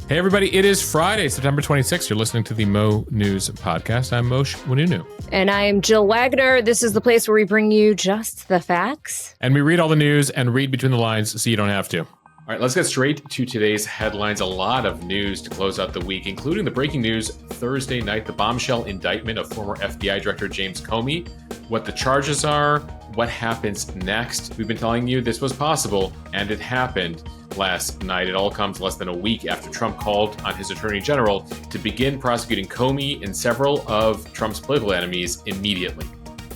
Hey, everybody. It is Friday, September 26th. You're listening to the Mo News Podcast. I'm Moshe Wanunu. And I am Jill Wagner. This is the place where we bring you just the facts. And we read all the news and read between the lines so you don't have to. All right, let's get straight to today's headlines. A lot of news to close out the week, including the breaking news Thursday night, the bombshell indictment of former FBI Director James Comey, what the charges are, what happens next. We've been telling you this was possible, and it happened last night. It all comes less than a week after Trump called on his attorney general to begin prosecuting Comey and several of Trump's political enemies immediately.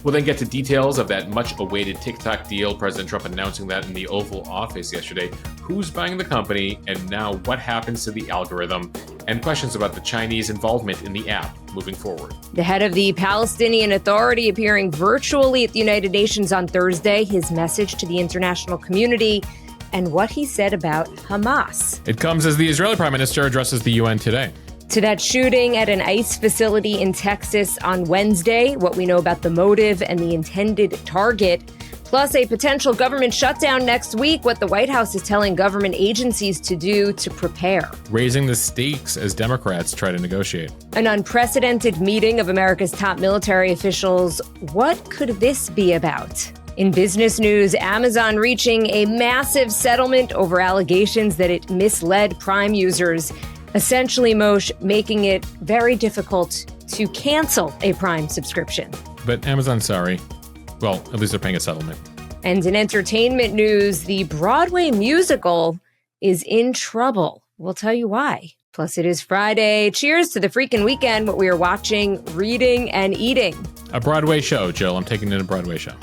We'll then get to details of that much-awaited TikTok deal, President Trump announcing that in the Oval Office yesterday, who's buying the company, and now what happens to the algorithm, and questions about the Chinese involvement in the app moving forward. The head of the Palestinian Authority appearing virtually at the United Nations on Thursday, his message to the international community, and what he said about Hamas. It comes as the Israeli Prime Minister addresses the UN today. To that shooting at an ICE facility in Texas on Wednesday, what we know about the motive and the intended target, plus a potential government shutdown next week, what the White House is telling government agencies to do to prepare. Raising the stakes as Democrats try to negotiate. An unprecedented meeting of America's top military officials. What could this be about? In business news, Amazon reaching a massive settlement over allegations that it misled Prime users, essentially, Moshe, making it very difficult to cancel a Prime subscription. But Amazon's sorry. Well, at least they're paying a settlement. And in entertainment news, the Broadway musical is in trouble. We'll tell you why. Plus, it is Friday. Cheers to the freaking weekend, what we are watching, reading, and eating. A Broadway show, Jill. I'm taking it a Broadway show.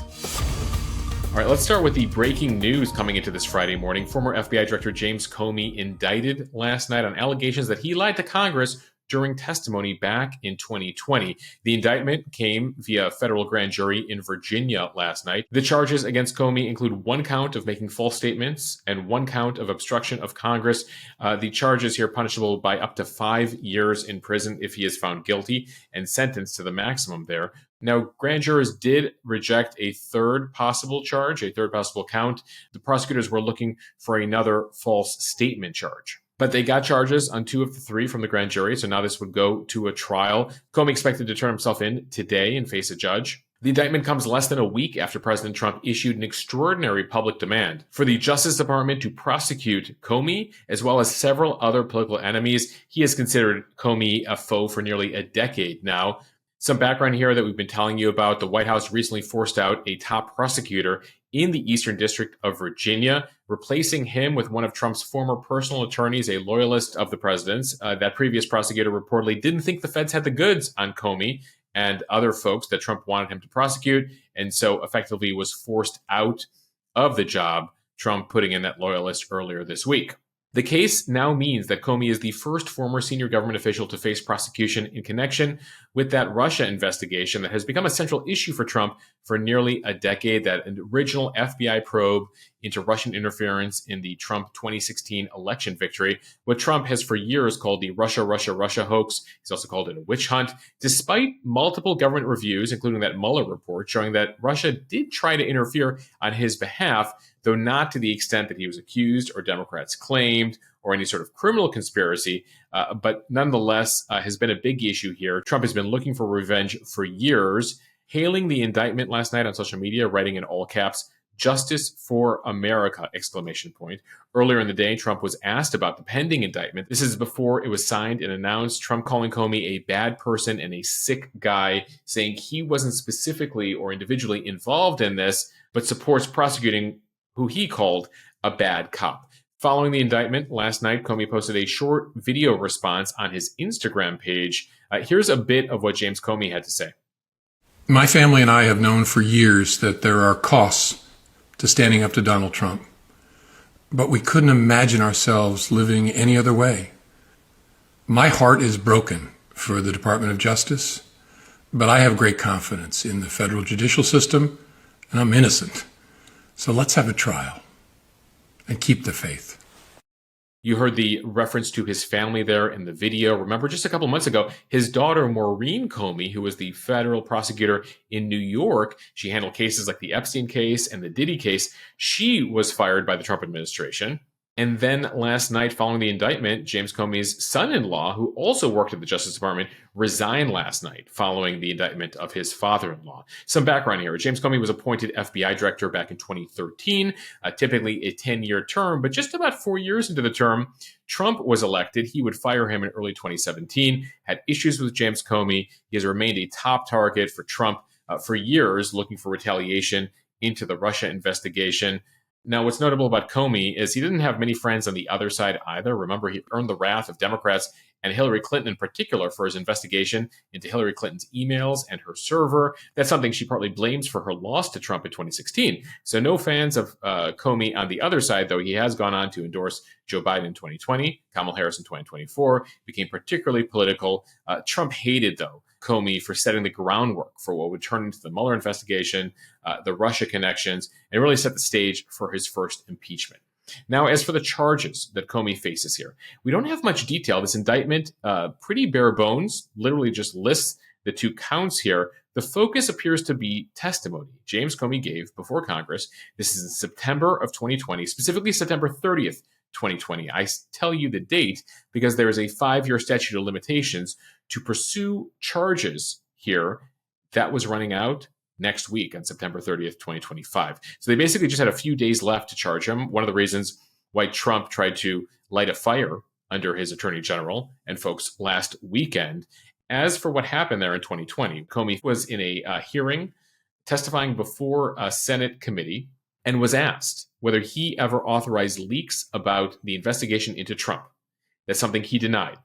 All right, let's start with the breaking news coming into this Friday morning. Former FBI Director James Comey indicted last night on allegations that he lied to Congress during testimony back in 2020. The indictment came via a federal grand jury in Virginia last night. The charges against Comey include one count of making false statements and one count of obstruction of Congress. The charges here punishable by up to 5 years in prison if he is found guilty and sentenced to the maximum there. Now, grand jurors did reject a third possible charge, a third possible count. The prosecutors were looking for another false statement charge. But they got charges on 2 of the 3 from the grand jury, so now this would go to a trial. Comey expected to turn himself in today and face a judge. The indictment comes less than a week after President Trump issued an extraordinary public demand for the Justice Department to prosecute Comey, as well as several other political enemies. He has considered Comey a foe for nearly a decade now. Some background here that we've been telling you about. The White House recently forced out a top prosecutor in the Eastern District of Virginia, replacing him with one of Trump's former personal attorneys, a loyalist of the president's. That previous prosecutor reportedly didn't think the feds had the goods on Comey and other folks that Trump wanted him to prosecute, and so effectively was forced out of the job, Trump putting in that loyalist earlier this week. The case now means that Comey is the first former senior government official to face prosecution in connection with that Russia investigation that has become a central issue for Trump for nearly a decade, that original FBI probe into Russian interference in the Trump 2016 election victory, what Trump has for years called the Russia hoax. He's also called it a witch hunt, despite multiple government reviews, including that Mueller report, showing that Russia did try to interfere on his behalf, though not to the extent that he was accused or Democrats claimed, or any sort of criminal conspiracy, but nonetheless has been a big issue here. Trump has been looking for revenge for years, hailing the indictment last night on social media, writing in all caps, "Justice for America!" exclamation point. Earlier in the day, Trump was asked about the pending indictment. This is before it was signed and announced, Trump calling Comey a bad person and a sick guy, saying he wasn't specifically or individually involved in this, but supports prosecuting who he called a bad cop. Following the indictment last night, Comey posted a short video response on his Instagram page. Here's a bit of what James Comey had to say. My family and I have known for years that there are costs to standing up to Donald Trump, but we couldn't imagine ourselves living any other way. My heart is broken for the Department of Justice, but I have great confidence in the federal judicial system, and I'm innocent. So let's have a trial and keep the faith. You heard the reference to his family there in the video. Remember, just a couple months ago, his daughter, Maureen Comey, who was the federal prosecutor in New York, she handled cases like the Epstein case and the Diddy case. She was fired by the Trump administration. And then last night, following the indictment, James Comey's son-in-law, who also worked at the Justice Department, resigned last night following the indictment of his father-in-law. Some background here. James Comey was appointed FBI director back in 2013, typically a 10-year term, but just about 4 years into the term, Trump was elected. He would fire him in early 2017, had issues with James Comey. He has remained a top target for Trump for years, looking for retaliation into the Russia investigation. Now, what's notable about Comey is he didn't have many friends on the other side either. Remember, he earned the wrath of Democrats and Hillary Clinton in particular for his investigation into Hillary Clinton's emails and her server. That's something she partly blames for her loss to Trump in 2016. So no fans of Comey on the other side, though he has gone on to endorse Joe Biden in 2020, Kamala Harris in 2024, became particularly political. Trump hated, though, Comey for setting the groundwork for what would turn into the Mueller investigation, the Russia connections, and really set the stage for his first impeachment. Now, as for the charges that Comey faces here, we don't have much detail. This indictment, pretty bare bones, literally just lists the 2 counts here. The focus appears to be testimony James Comey gave before Congress. This is in September of 2020, specifically September 30th, 2020. I tell you the date because there is a 5-year statute of limitations to pursue charges here that was running out next week on September 30th, 2025. So they basically just had a few days left to charge him. One of the reasons why Trump tried to light a fire under his attorney general and folks last weekend. As for what happened there in 2020, Comey was in a hearing testifying before a Senate committee and was asked whether he ever authorized leaks about the investigation into Trump. That's something he denied.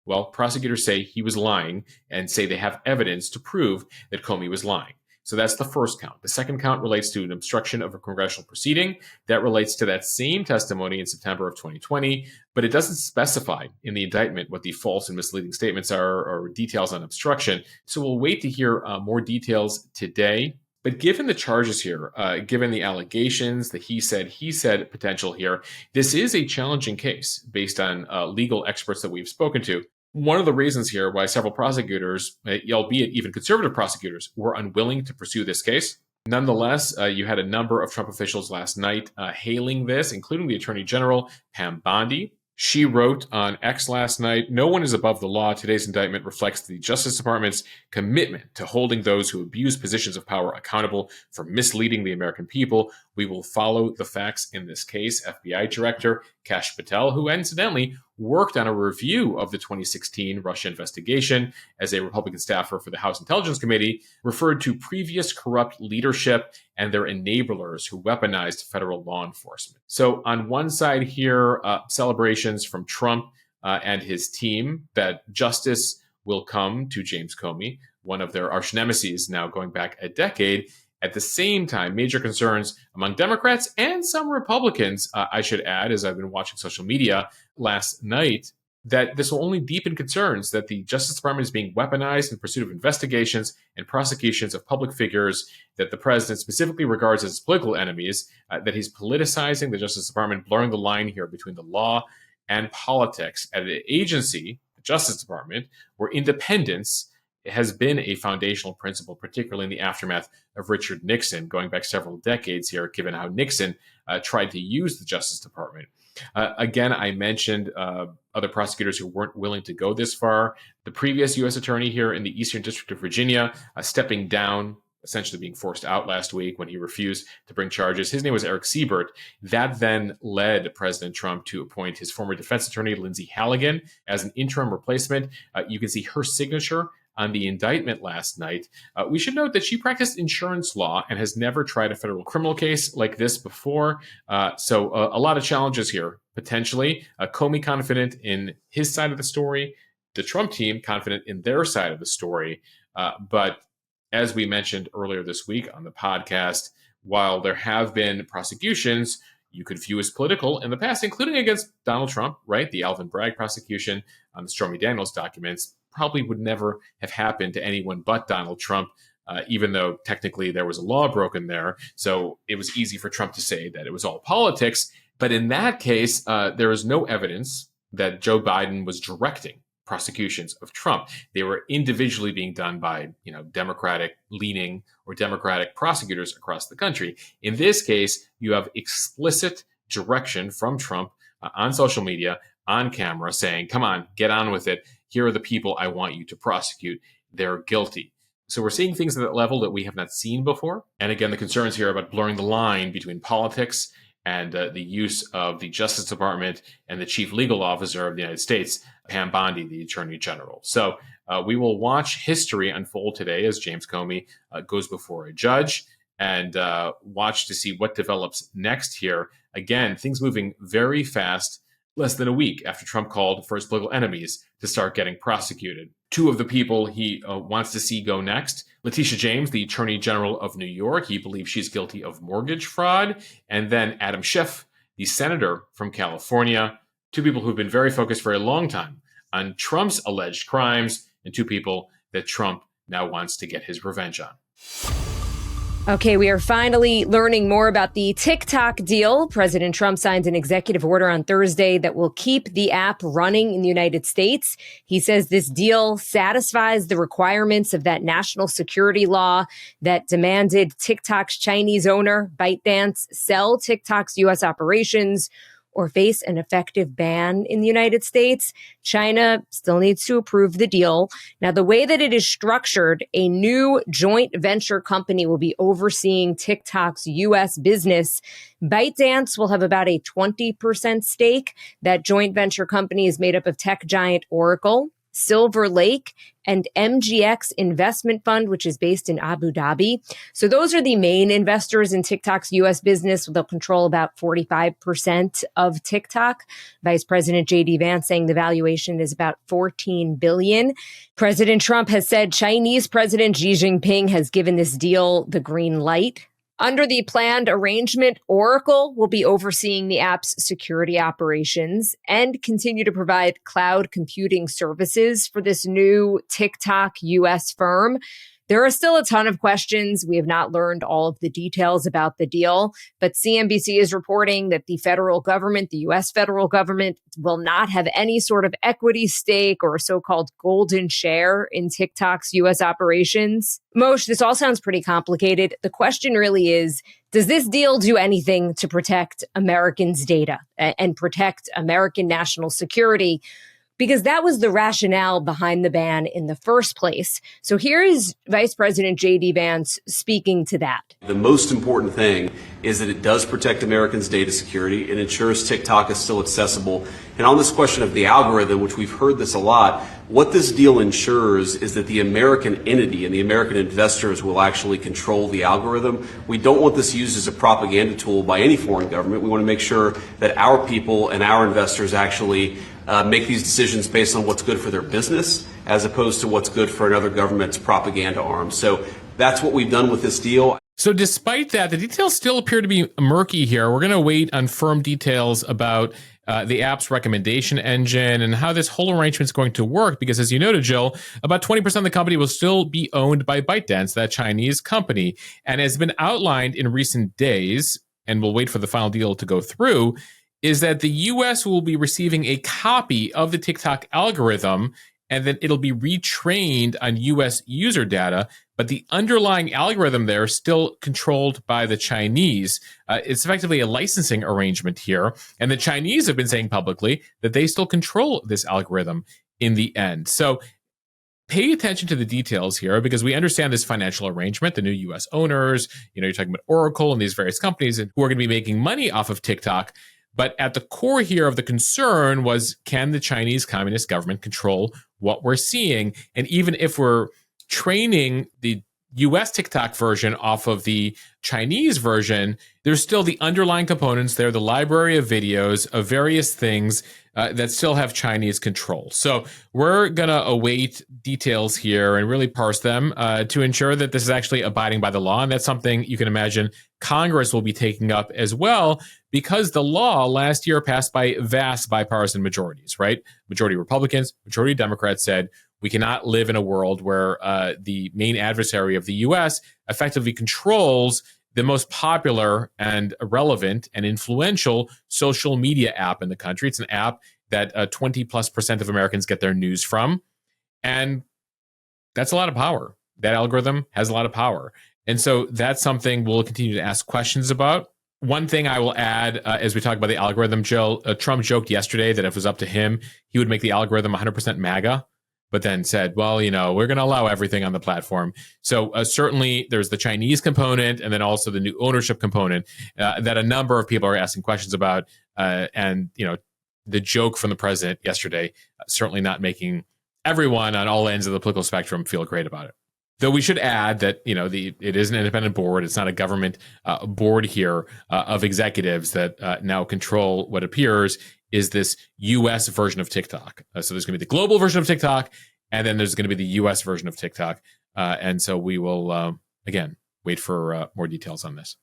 Well, prosecutors say he was lying and say they have evidence to prove that Comey was lying. So that's the first count. The second count relates to an obstruction of a congressional proceeding. That relates to that same testimony in September of 2020, but it doesn't specify in the indictment what the false and misleading statements are or details on obstruction. So we'll wait to hear more details today. But given the charges here, given the allegations, the he said potential here, this is a challenging case based on legal experts that we've spoken to. One of the reasons here why several prosecutors, albeit even conservative prosecutors, were unwilling to pursue this case. Nonetheless, you had a number of Trump officials last night hailing this, including the Attorney General, Pam Bondi. She wrote on X last night, "No one is above the law. Today's indictment reflects the Justice Department's commitment to holding those who abuse positions of power accountable for misleading the American people. We will follow the facts in this case." FBI Director Kash Patel, who incidentally worked on a review of the 2016 Russia investigation as a Republican staffer for the House Intelligence Committee, referred to previous corrupt leadership and their enablers who weaponized federal law enforcement. So on one side here, celebrations from Trump and his team that justice will come to James Comey, one of their arch nemesis now going back a decade. At the same time, major concerns among Democrats and some Republicans, I should add, as I've been watching social media last night, that this will only deepen concerns that the Justice Department is being weaponized in pursuit of investigations and prosecutions of public figures that the president specifically regards as political enemies, that he's politicizing the Justice Department, blurring the line here between the law and politics at an agency, the Justice Department, where independence has been a foundational principle, particularly in the aftermath of Richard Nixon, going back several decades here, given how Nixon tried to use the Justice Department. Again, I mentioned other prosecutors who weren't willing to go this far. The previous U.S. attorney here in the Eastern District of Virginia, stepping down, essentially being forced out last week when he refused to bring charges. His name was Eric Siebert. That then led President Trump to appoint his former defense attorney, Lindsay Halligan, as an interim replacement. You can see her signature on the indictment last night. We should note that she practiced insurance law and has never tried a federal criminal case like this before. So a lot of challenges here, potentially. Comey confident in his side of the story, the Trump team confident in their side of the story. But as we mentioned earlier this week on the podcast, while there have been prosecutions you could view as political in the past, including against Donald Trump, right? The Alvin Bragg prosecution on the Stormy Daniels documents probably would never have happened to anyone but Donald Trump, even though technically there was a law broken there. So it was easy for Trump to say that it was all politics. But in that case, there is no evidence that Joe Biden was directing prosecutions of Trump. They were individually being done by, Democratic leaning or Democratic prosecutors across the country. In this case, you have explicit direction from Trump on social media, on camera, saying, come on, get on with it. Here are the people I want you to prosecute. They're guilty. So we're seeing things at that level that we have not seen before. And again, the concerns here about blurring the line between politics and the use of the Justice Department and the chief legal officer of the United States, Pam Bondi, the Attorney General. So we will watch history unfold today as James Comey goes before a judge and watch to see what develops next here. Again, things moving very fast, less than a week after Trump called for his political enemies to start getting prosecuted. Two of the people he wants to see go next, Letitia James, the Attorney General of New York. He believes she's guilty of mortgage fraud. And then Adam Schiff, the senator from California. Two people who've been very focused for a long time on Trump's alleged crimes, and two people that Trump now wants to get his revenge on. Okay, we are finally learning more about the TikTok deal. President Trump signed an executive order on Thursday that will keep the app running in the United States. He says this deal satisfies the requirements of that national security law that demanded TikTok's Chinese owner, ByteDance, sell TikTok's U.S. operations or face an effective ban in the United States. China still needs to approve the deal. Now, the way that it is structured, a new joint venture company will be overseeing TikTok's U.S. business. ByteDance will have about a 20% stake. That joint venture company is made up of tech giant Oracle, Silver Lake, and MGX Investment Fund, which is based in Abu Dhabi. So those are the main investors in TikTok's U.S. business. They'll control about 45% of TikTok. Vice President J.D. Vance saying the valuation is about $14 billion. President Trump has said Chinese President Xi Jinping has given this deal the green light. Under the planned arrangement, Oracle will be overseeing the app's security operations and continue to provide cloud computing services for this new TikTok U.S. firm. There are still a ton of questions. We have not learned all of the details about the deal, but CNBC is reporting that the federal government, the U.S. federal government, will not have any sort of equity stake or a so-called golden share in TikTok's U.S. operations. Moshe, this all sounds pretty complicated. The question really is, does this deal do anything to protect Americans' data and protect American national security? Because that was the rationale behind the ban in the first place. So here is Vice President J.D. Vance speaking to that. The most important thing is that it does protect Americans' data security. It ensures TikTok is still accessible. And on this question of the algorithm, which we've heard this a lot, what this deal ensures is that the American entity and the American investors will actually control the algorithm. We don't want this used as a propaganda tool by any foreign government. We want to make sure that our people and our investors actually make these decisions based on what's good for their business as opposed to what's good for another government's propaganda arm. So that's what we've done with this deal. So despite that, the details still appear to be murky here. We're going to wait on firm details about the app's recommendation engine and how this whole arrangement is going to work. Because as you noted, Jill, about 20% of the company will still be owned by ByteDance, that Chinese company. And has been outlined in recent days, and we'll wait for the final deal to go through, is that the U.S. will be receiving a copy of the TikTok algorithm, and then it'll be retrained on U.S. user data. But the underlying algorithm there is still controlled by the Chinese. It's effectively a licensing arrangement here. And the Chinese have been saying publicly that they still control this algorithm in the end. So pay attention to the details here, because we understand this financial arrangement, the new U.S. owners, you're talking about Oracle and these various companies who are going to be making money off of TikTok. But at the core here of the concern was, can the Chinese Communist government control what we're seeing? And even if we're training the US TikTok version off of the Chinese version, there's still the underlying components there, the library of videos of various things that still have Chinese control. So we're going to await details here and really parse them to ensure that this is actually abiding by the law. And that's something you can imagine Congress will be taking up as well, because the law last year passed by vast bipartisan majorities, right? Majority Republicans, majority Democrats said, we cannot live in a world where the main adversary of the U.S. effectively controls the most popular and relevant and influential social media app in the country. It's an app that 20+% of Americans get their news from. And that's a lot of power. That algorithm has a lot of power. And so that's something we'll continue to ask questions about. One thing I will add as we talk about the algorithm, Jill, Trump joked yesterday that if it was up to him, he would make the algorithm 100% MAGA, but then said, well, we're going to allow everything on the platform. So certainly there's the Chinese component and then also the new ownership component that a number of people are asking questions about. And the joke from the president yesterday, certainly not making everyone on all ends of the political spectrum feel great about it. Though we should add that, it is an independent board. It's not a government board here of executives that now control what appears is this U.S. version of TikTok. So there's going to be the global version of TikTok, and then there's going to be the U.S. version of TikTok. And so we will, again, wait for more details on this.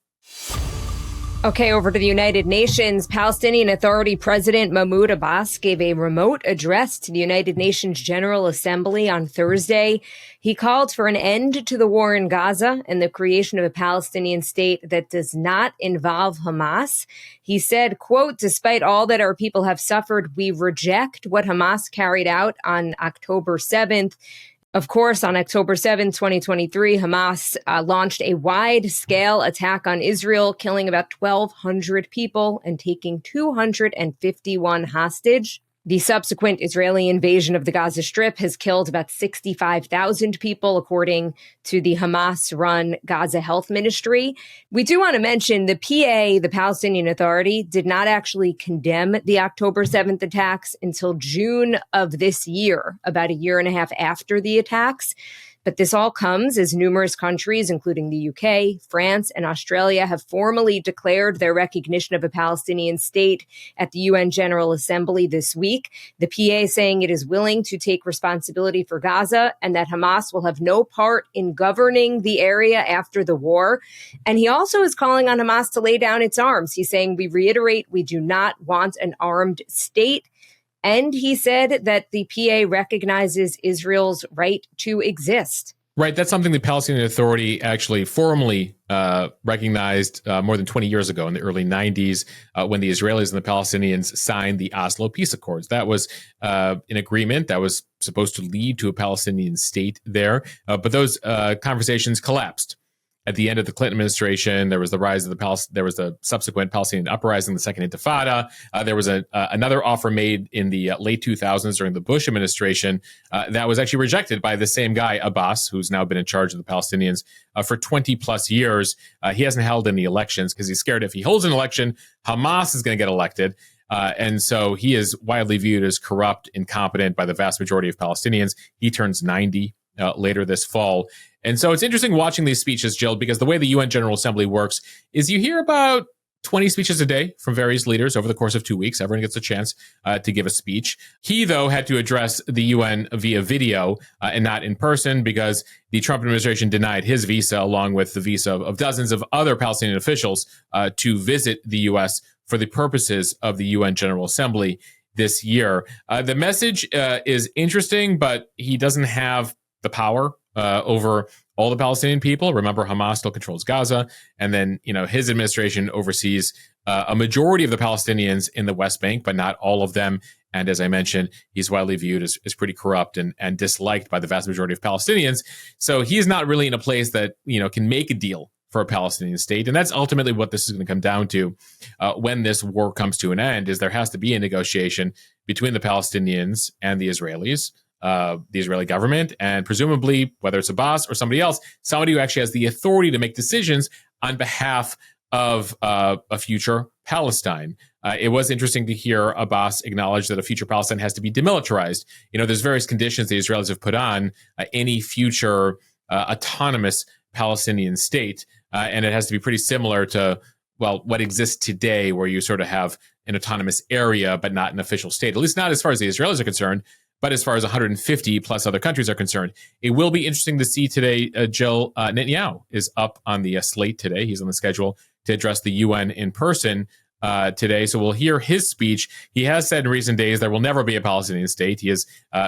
Okay, over to the United Nations. Palestinian Authority President Mahmoud Abbas gave a remote address to the United Nations General Assembly on Thursday. He called for an end to the war in Gaza and the creation of a Palestinian state that does not involve Hamas. He said, quote, despite all that our people have suffered, we reject what Hamas carried out on October 7th. Of course, on October 7, 2023, Hamas launched a wide-scale attack on Israel, killing about 1,200 people and taking 251 hostage. The subsequent Israeli invasion of the Gaza Strip has killed about 65,000 people, according to the Hamas-run Gaza Health Ministry. We do want to mention the PA, the Palestinian Authority, did not actually condemn the October 7th attacks until June of this year, about a year and a half after the attacks. But this all comes as numerous countries, including the UK, France, and Australia, have formally declared their recognition of a Palestinian state at the UN General Assembly this week. The PA saying it is willing to take responsibility for Gaza and that Hamas will have no part in governing the area after the war. And he also is calling on Hamas to lay down its arms. He's saying, we reiterate, we do not want an armed state. And he said that the PA recognizes Israel's right to exist. Right. That's something the Palestinian Authority actually formally recognized more than 20 years ago in the early 90s when the Israelis and the Palestinians signed the Oslo Peace Accords. That was an agreement that was supposed to lead to a Palestinian state there. But those conversations collapsed. At the end of the Clinton administration, there was the rise of there was the subsequent Palestinian uprising, the Second Intifada. There was another offer made in the late 2000s during the Bush administration that was actually rejected by the same guy, Abbas, who's now been in charge of the Palestinians for 20 plus years. He hasn't held any elections because he's scared if he holds an election, Hamas is going to get elected. And so he is widely viewed as corrupt, incompetent by the vast majority of Palestinians. He turns 90 later this fall. And so it's interesting watching these speeches, Jill, because the way the UN General Assembly works is you hear about 20 speeches a day from various leaders over the course of 2 weeks. Everyone gets a chance to give a speech. He, though, had to address the UN via video and not in person because the Trump administration denied his visa along with the visa of dozens of other Palestinian officials to visit the U.S. for the purposes of the UN General Assembly this year. The message is interesting, but he doesn't have the power over all the Palestinian people. Remember, Hamas still controls Gaza. And then, his administration oversees a majority of the Palestinians in the West Bank, but not all of them. And as I mentioned, he's widely viewed as pretty corrupt and disliked by the vast majority of Palestinians. So he's not really in a place that, can make a deal for a Palestinian state. And that's ultimately what this is going to come down to when this war comes to an end, is there has to be a negotiation between the Palestinians and the Israelis. The Israeli government, and presumably, whether it's Abbas or somebody else, somebody who actually has the authority to make decisions on behalf of a future Palestine. It was interesting to hear Abbas acknowledge that a future Palestine has to be demilitarized. There's various conditions the Israelis have put on any future autonomous Palestinian state, and it has to be pretty similar to, what exists today, where you sort of have an autonomous area, but not an official state, at least not as far as the Israelis are concerned. But as far as 150 plus other countries are concerned, it will be interesting to see today. Jill, Netanyahu is up on the slate today. He's on the schedule to address the UN in person today. So we'll hear his speech. He has said in recent days there will never be a Palestinian state. He has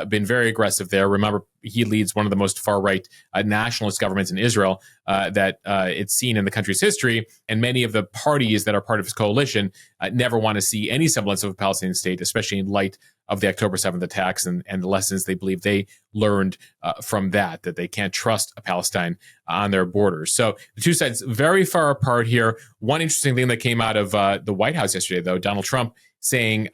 been very aggressive there. Remember, he leads one of the most far-right nationalist governments in Israel that it's seen in the country's history. And many of the parties that are part of his coalition never want to see any semblance of a Palestinian state, especially in light of the October 7th attacks and the lessons they believe they learned from that they can't trust a Palestine on their borders. So the two sides very far apart here. One interesting thing that came out of the White House yesterday, though, Donald Trump saying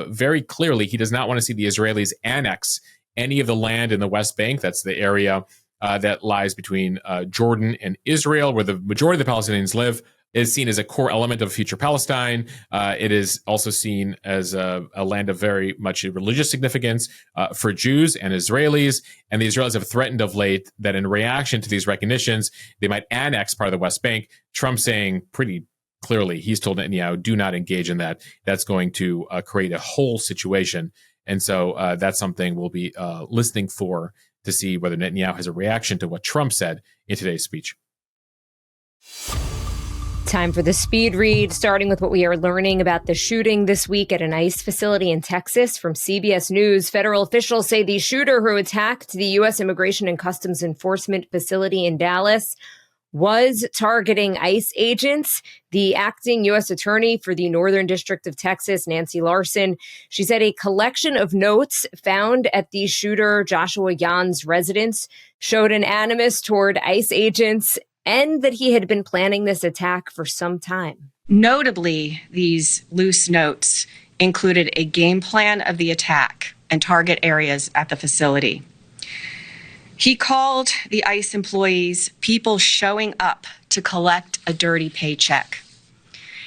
very clearly he does not want to see the Israelis annex any of the land in the West Bank. That's the area that lies between Jordan and Israel, where the majority of the Palestinians live, is seen as a core element of future Palestine. It is also seen as a land of very much religious significance for Jews and Israelis. And the Israelis have threatened of late that in reaction to these recognitions, they might annex part of the West Bank. Trump saying pretty clearly, he's told Netanyahu, do not engage in that. That's going to create a whole situation. And so that's something we'll be listening for to see whether Netanyahu has a reaction to what Trump said in today's speech. Time for the speed read, starting with what we are learning about the shooting this week at an ICE facility in Texas. From CBS News, federal officials say the shooter who attacked the U.S. Immigration and Customs Enforcement facility in Dallas was targeting ICE agents. The acting U.S. attorney for the Northern District of Texas, Nancy Larson, she said a collection of notes found at the shooter Joshua Yan's residence showed an animus toward ICE agents and that he had been planning this attack for some time. Notably, these loose notes included a game plan of the attack and target areas at the facility. He called the ICE employees people showing up to collect a dirty paycheck.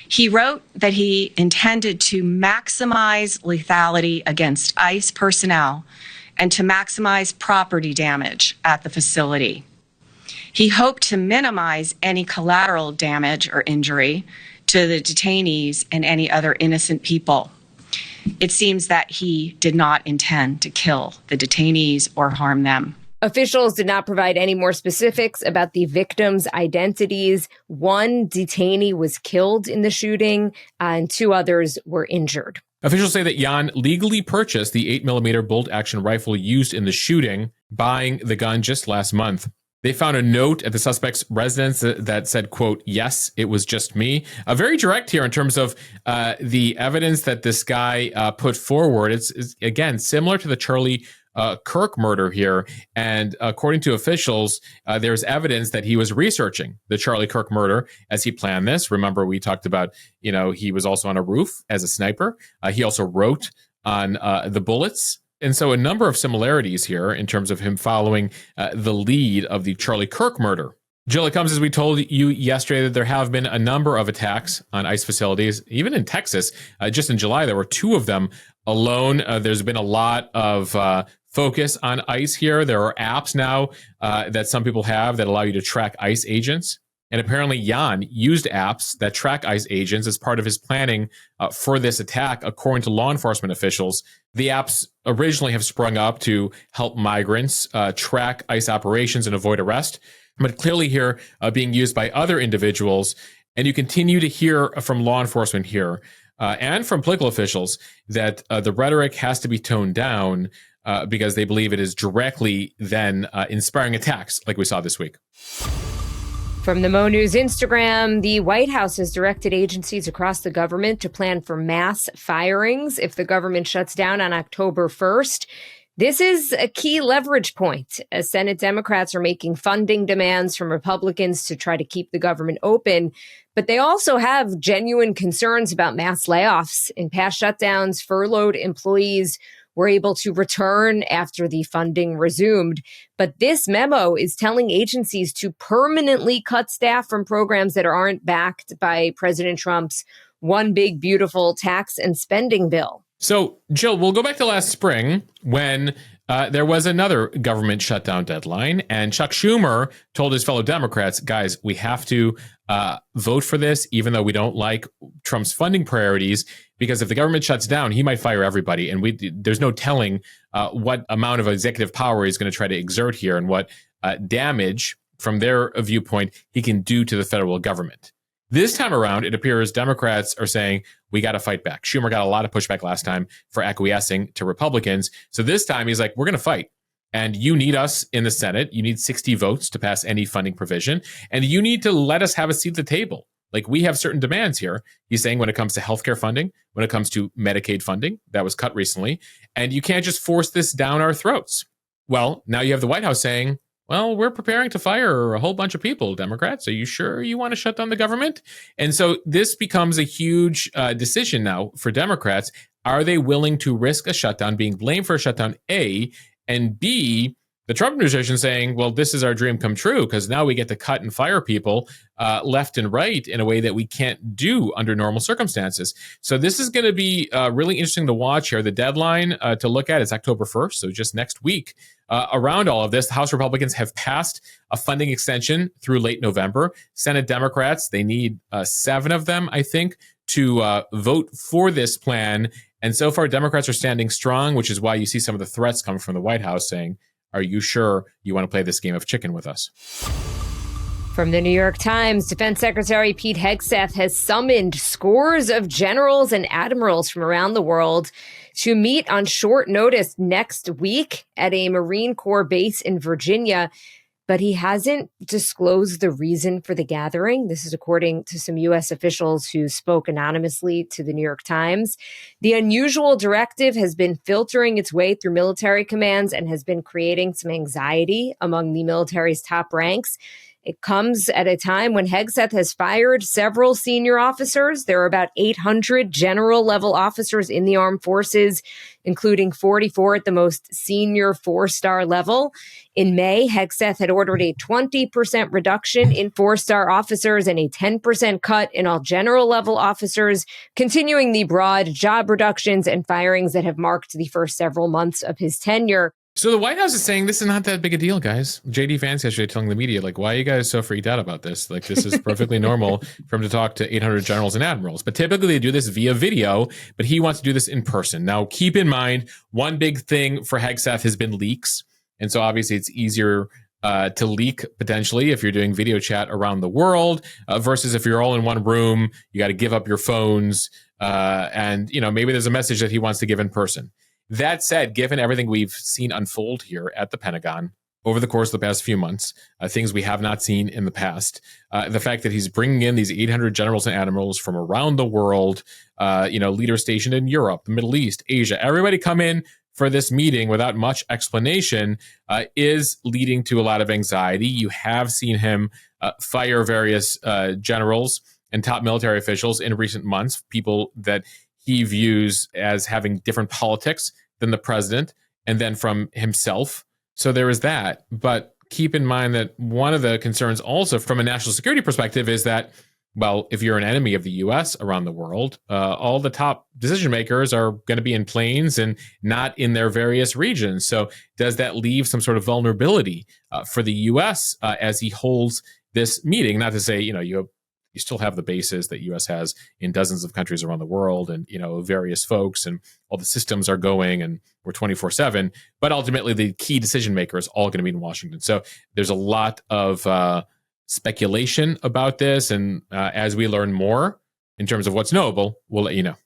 He wrote that he intended to maximize lethality against ICE personnel and to maximize property damage at the facility. He hoped to minimize any collateral damage or injury to the detainees and any other innocent people. It seems that he did not intend to kill the detainees or harm them. Officials did not provide any more specifics about the victims' identities. One detainee was killed in the shooting, and two others were injured. Officials say that Yan legally purchased the 8mm bolt-action rifle used in the shooting, buying the gun just last month. They found a note at the suspect's residence that said, quote, "Yes, it was just me." Very direct here in terms of the evidence that this guy put forward. It's again, similar to the Charlie Kirk murder here. And according to officials, there's evidence that he was researching the Charlie Kirk murder as he planned this. Remember, we talked about, he was also on a roof as a sniper. He also wrote on the bullets. And so a number of similarities here in terms of him following the lead of the Charlie Kirk murder. Jill, it comes as we told you yesterday that there have been a number of attacks on ICE facilities, even in Texas. Just in July, there were 2 of them alone. There's been a lot of focus on ICE here. There are apps now that some people have that allow you to track ICE agents. And apparently Yan used apps that track ICE agents as part of his planning for this attack, according to law enforcement officials. The apps originally have sprung up to help migrants track ICE operations and avoid arrest, but clearly here being used by other individuals. And you continue to hear from law enforcement here and from political officials that the rhetoric has to be toned down because they believe it is directly then inspiring attacks like we saw this week. From the Mo News Instagram, the White House has directed agencies across the government to plan for mass firings if the government shuts down on October 1st. This is a key leverage point as Senate Democrats are making funding demands from Republicans to try to keep the government open. But they also have genuine concerns about mass layoffs. In past shutdowns, furloughed employees were able to return after the funding resumed. But this memo is telling agencies to permanently cut staff from programs that aren't backed by President Trump's one big, beautiful tax and spending bill. So, Jill, we'll go back to last spring when there was another government shutdown deadline, and Chuck Schumer told his fellow Democrats, guys, we have to vote for this, even though we don't like Trump's funding priorities, because if the government shuts down, he might fire everybody. And there's no telling what amount of executive power he's going to try to exert here and what damage, from their viewpoint, he can do to the federal government. This time around, it appears Democrats are saying, we got to fight back. Schumer got a lot of pushback last time for acquiescing to Republicans. So this time he's like, we're going to fight. And you need us in the Senate. You need 60 votes to pass any funding provision. And you need to let us have a seat at the table. like, we have certain demands here. He's saying when it comes to healthcare funding, when it comes to Medicaid funding, that was cut recently, and you can't just force this down our throats. Well, now you have the White House saying, well, we're preparing to fire a whole bunch of people, Democrats. Are you sure you want to shut down the government? And so this becomes a huge decision now for Democrats. Are they willing to risk a shutdown, being blamed for a shutdown, A, and B, the Trump administration saying, well, this is our dream come true because now we get to cut and fire people left and right in a way that we can't do under normal circumstances. So this is going to be really interesting to watch here. The deadline to look at is October 1st, so just next week. Around all of this, the House Republicans have passed a funding extension through late November. Senate Democrats, they need 7 of them, I think, to vote for this plan. And so far, Democrats are standing strong, which is why you see some of the threats coming from the White House saying, are you sure you want to play this game of chicken with us? From the New York Times, Defense Secretary Pete Hegseth has summoned scores of generals and admirals from around the world to meet on short notice next week at a Marine Corps base in Virginia. But he hasn't disclosed the reason for the gathering. This is according to some U.S. officials who spoke anonymously to the New York Times. The unusual directive has been filtering its way through military commands and has been creating some anxiety among the military's top ranks. It comes at a time when Hegseth has fired several senior officers. There are about 800 general-level officers in the armed forces, including 44 at the most senior 4-star level. In May, Hegseth had ordered a 20% reduction in 4-star officers and a 10% cut in all general-level officers, continuing the broad job reductions and firings that have marked the first several months of his tenure. So the White House is saying this is not that big a deal, guys. J.D. Vance yesterday telling the media, like, why are you guys so freaked out about this? Like, this is perfectly normal for him to talk to 800 generals and admirals. But typically they do this via video, but he wants to do this in person. Now, keep in mind, one big thing for Hegseth has been leaks. And so obviously it's easier to leak potentially if you're doing video chat around the world versus if you're all in one room, you got to give up your phones. And, you know, maybe there's a message that he wants to give in person. That said, given everything we've seen unfold here at the Pentagon over the course of the past few months, things we have not seen in the past, the fact that he's bringing in these 800 generals and admirals from around the world, leaders stationed in Europe, the Middle East, Asia, everybody come in for this meeting without much explanation is leading to a lot of anxiety. You have seen him fire various generals and top military officials in recent months, people that he views as having different politics than the president and then from himself. So there is that. But keep in mind that one of the concerns also from a national security perspective is that, well, if you're an enemy of the U.S. around the world, all the top decision makers are going to be in planes and not in their various regions. So does that leave some sort of vulnerability for the U.S. As he holds this meeting? Not to say, you still have the bases that U.S. has in dozens of countries around the world and, various folks and all the systems are going and we're 24/7. But ultimately, the key decision maker is all going to be in Washington. So there's a lot of speculation about this. And as we learn more in terms of what's knowable, we'll let you know.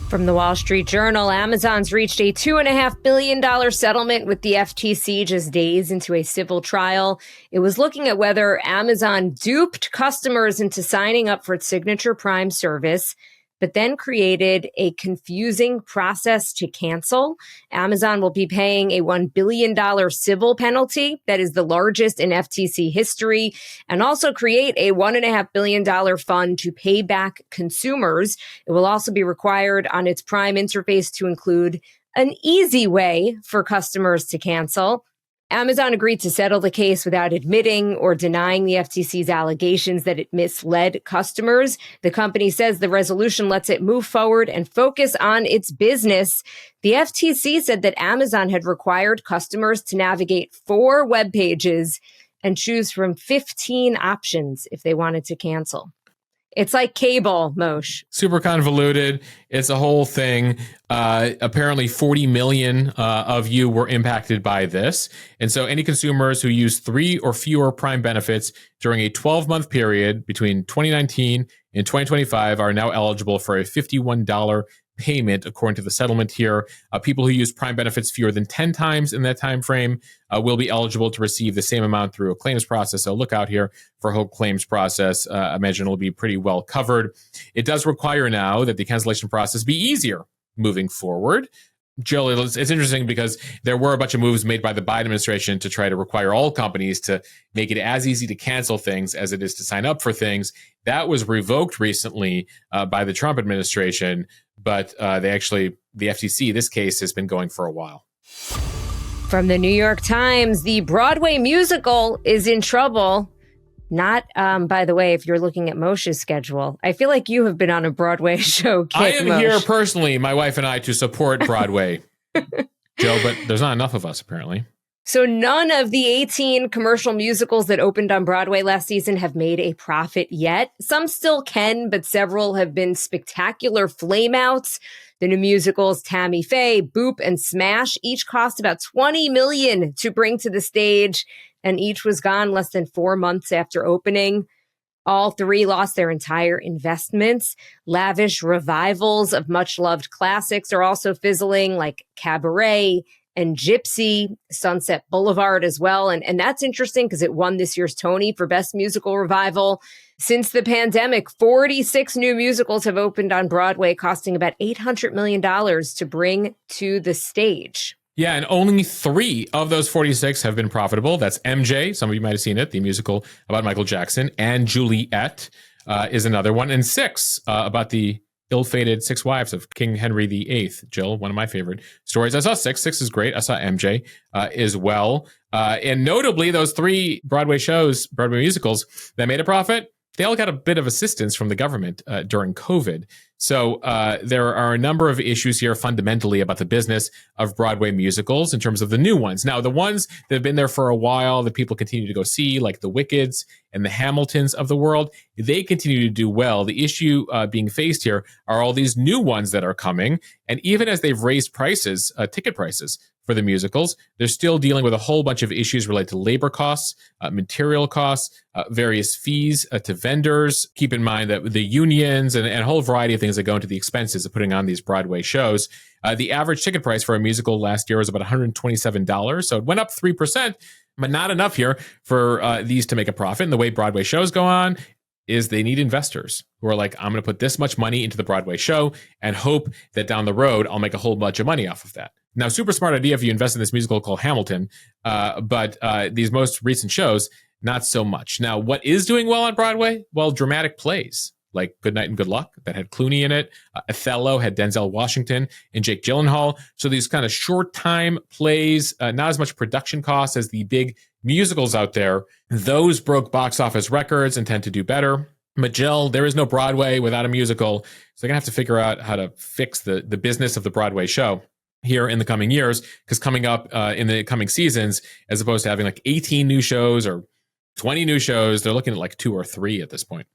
From the Wall Street Journal, Amazon's reached a $2.5 billion settlement with the FTC just days into a civil trial. It was looking at whether Amazon duped customers into signing up for its Signature Prime service, but then created a confusing process to cancel. Amazon will be paying a $1 billion civil penalty that is the largest in FTC history, and also create a $1.5 billion fund to pay back consumers. It will also be required on its Prime interface to include an easy way for customers to cancel. Amazon agreed to settle the case without admitting or denying the FTC's allegations that it misled customers. The company says the resolution lets it move forward and focus on its business. The FTC said that Amazon had required customers to navigate 4 web pages and choose from 15 options if they wanted to cancel. It's like cable, Moshe. Super convoluted. It's a whole thing. Apparently 40 million of you were impacted by this. And so any consumers who use 3 or fewer Prime benefits during a 12-month period between 2019 and 2025 are now eligible for a $51 payment, according to the settlement here. People who use Prime benefits fewer than 10 times in that time frame will be eligible to receive the same amount through a claims process. So look out here for a whole claims process. I imagine it'll be pretty well covered. It does require now that the cancellation process be easier moving forward. Jill, it's interesting because there were a bunch of moves made by the Biden administration to try to require all companies to make it as easy to cancel things as it is to sign up for things. That was revoked recently by the Trump administration, but the FTC, this case has been going for a while. From the New York Times, the Broadway musical is in trouble. Not, by the way, if you're looking at Moshe's schedule. I feel like you have been on a Broadway show kick, I am Moshe. here personally, my wife and I, to support Broadway, Joe, but there's not enough of us, apparently. So none of the 18 commercial musicals that opened on Broadway last season have made a profit yet. Some still can, but several have been spectacular flameouts. The new musicals Tammy Faye, Boop, and Smash each cost about $20 million to bring to the stage, and each was gone less than 4 months after opening. All three lost their entire investments. Lavish revivals of much-loved classics are also fizzling, like Cabaret and Gypsy, Sunset Boulevard as well. And that's interesting because it won this year's Tony for Best Musical Revival. Since the pandemic, 46 new musicals have opened on Broadway, costing about $800 million to bring to the stage. Yeah, and only 3 of those 46 have been profitable. That's MJ, some of you might have seen it, the musical about Michael Jackson, and Juliet is another one, and 6 about the ill-fated 6 wives of King Henry VIII. Jill, one of my favorite stories. I saw 6. 6 is great. I saw MJ as well. And notably, those 3 Broadway shows, Broadway musicals that made a profit, they all got a bit of assistance from the government during COVID. So there are a number of issues here fundamentally about the business of Broadway musicals in terms of the new ones. Now, the ones that have been there for a while that people continue to go see, like the Wickeds and the Hamiltons of the world, they continue to do well. The issue being faced here are all these new ones that are coming. And even as they've raised prices, ticket prices for the musicals, they're still dealing with a whole bunch of issues related to labor costs, material costs, various fees to vendors. Keep in mind that the unions and a whole variety of things that go into the expenses of putting on these Broadway shows. The average ticket price for a musical last year was about $127. So it went up 3%, but not enough here for these to make a profit. And the way Broadway shows go on is they need investors who are like, I'm going to put this much money into the Broadway show and hope that down the road, I'll make a whole bunch of money off of that. Now, super smart idea if you invest in this musical called Hamilton, but these most recent shows, not so much. Now, what is doing well on Broadway? Well, dramatic plays like Good Night and Good Luck that had Clooney in it. Othello had Denzel Washington and Jake Gyllenhaal. So these kind of short time plays, not as much production costs as the big musicals out there. Those broke box office records and tend to do better. But Jill, there is no Broadway without a musical. So they're going to have to figure out how to fix the business of the Broadway show here in the coming years, because coming up in the coming seasons, as opposed to having like 18 new shows or 20 new shows, they're looking at like 2 or 3 at this point.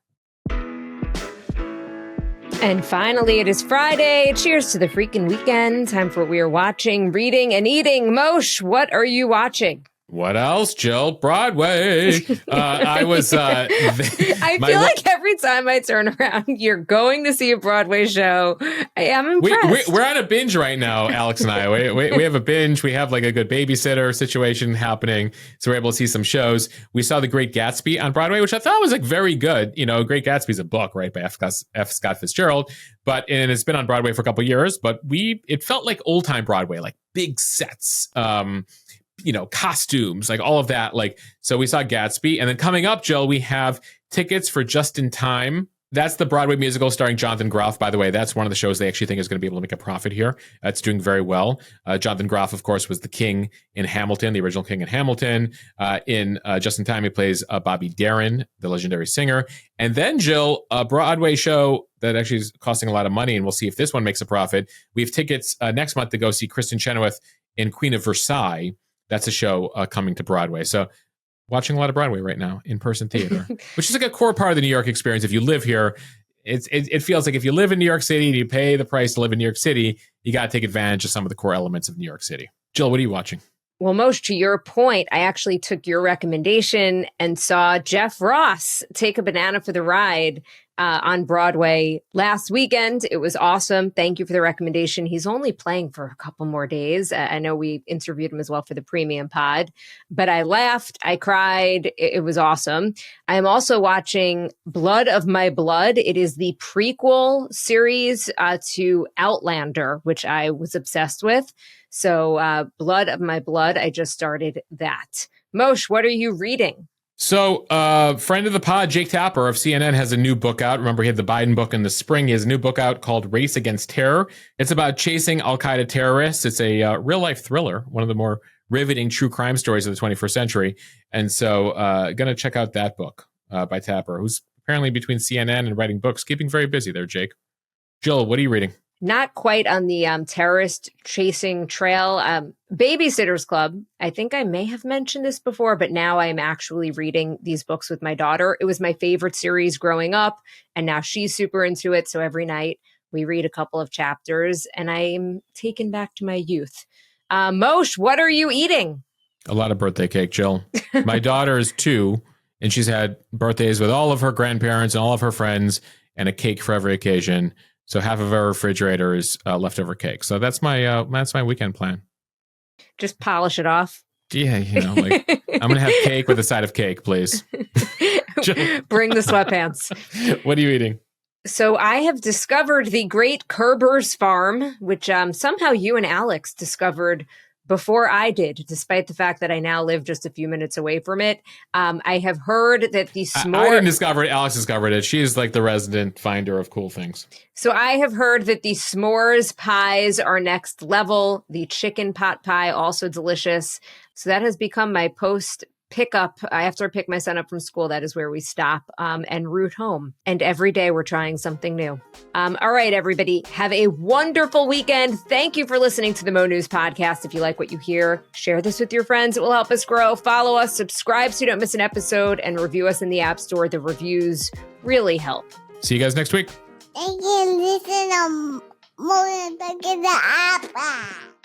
And finally, it is Friday. Cheers to the freaking weekend. Time for what we are watching, reading, and eating. Moshe, what are you watching? What else, Jill? Broadway. I feel like every time I turn around, you're going to see a Broadway show. I am impressed. We're on a binge right now, Alex and I. We have a binge. We have like a good babysitter situation happening, so we're able to see some shows. We saw The Great Gatsby on Broadway, which I thought was like very good. You know, Great Gatsby's a book, right, by F. Scott Fitzgerald, and it's been on Broadway for a couple of years. But it felt like old time Broadway, like big sets. Costumes, like all of that. So we saw Gatsby. And then coming up, Jill, we have tickets for Just in Time. That's the Broadway musical starring Jonathan Groff. By the way, that's one of the shows they actually think is going to be able to make a profit here. It's doing very well. Jonathan Groff, of course, was the king in Hamilton, the original king in Hamilton. In Just in Time, he plays Bobby Darin, the legendary singer. And then, Jill, a Broadway show that actually is costing a lot of money, and we'll see if this one makes a profit. We have tickets next month to go see Kristen Chenoweth in Queen of Versailles. That's a show coming to Broadway. So watching a lot of Broadway right now, in-person theater, which is like a core part of the New York experience. If you live here, it feels like if you live in New York City and you pay the price to live in New York City, you got to take advantage of some of the core elements of New York City. Jill, what are you watching? Well, Moshe, to your point, I actually took your recommendation and saw Jeff Ross take a banana for the ride on Broadway last weekend. It was awesome. Thank you for the recommendation. He's only playing for a couple more days. I know we interviewed him as well for the premium pod, but I laughed. I cried. It was awesome. I am also watching Blood of My Blood. It is the prequel series to Outlander, which I was obsessed with. So Blood of My Blood, I just started that. Moshe, what are you reading? So, friend of the pod, Jake Tapper of CNN, has a new book out. Remember, he had the Biden book in the spring. He has a new book out called Race Against Terror. It's about chasing al-Qaeda terrorists. It's a real-life thriller, one of the more riveting true crime stories of the 21st century. And so, going to check out that book by Tapper, who's apparently between CNN and writing books, keeping very busy there, Jake. Jill, what are you reading? Not quite on the terrorist chasing trail. Babysitter's Club. I think I may have mentioned this before, but now I'm actually reading these books with my daughter. It was my favorite series growing up, and now she's super into it. So every night we read a couple of chapters, and I'm taken back to my youth. Moshe, what are you eating? A lot of birthday cake, Jill. My daughter is 2, and she's had birthdays with all of her grandparents and all of her friends, and a cake for every occasion. So half of our refrigerator is leftover cake. So that's my weekend plan. Just polish it off. Yeah, like I'm gonna have cake with a side of cake, please. Bring the sweatpants. What are you eating? So I have discovered the Great Kerber's Farm, which somehow you and Alex discovered before I did, despite the fact that I now live just a few minutes away from it. I have heard that the s'more... I didn't discover it. Alex discovered it. She's like the resident finder of cool things. So I have heard that the s'mores pies are next level. The chicken pot pie, also delicious. So that has become my post pickup. After I pick my son up from school, that is where we stop and route home. And every day we're trying something new. All right, everybody, have a wonderful weekend. Thank you for listening to the Mo News Podcast. If you like what you hear, share this with your friends. It will help us grow. Follow us, subscribe so you don't miss an episode, and review us in the App Store. The reviews really help. See you guys next week. Thank you. Listen to Mo News Podcast.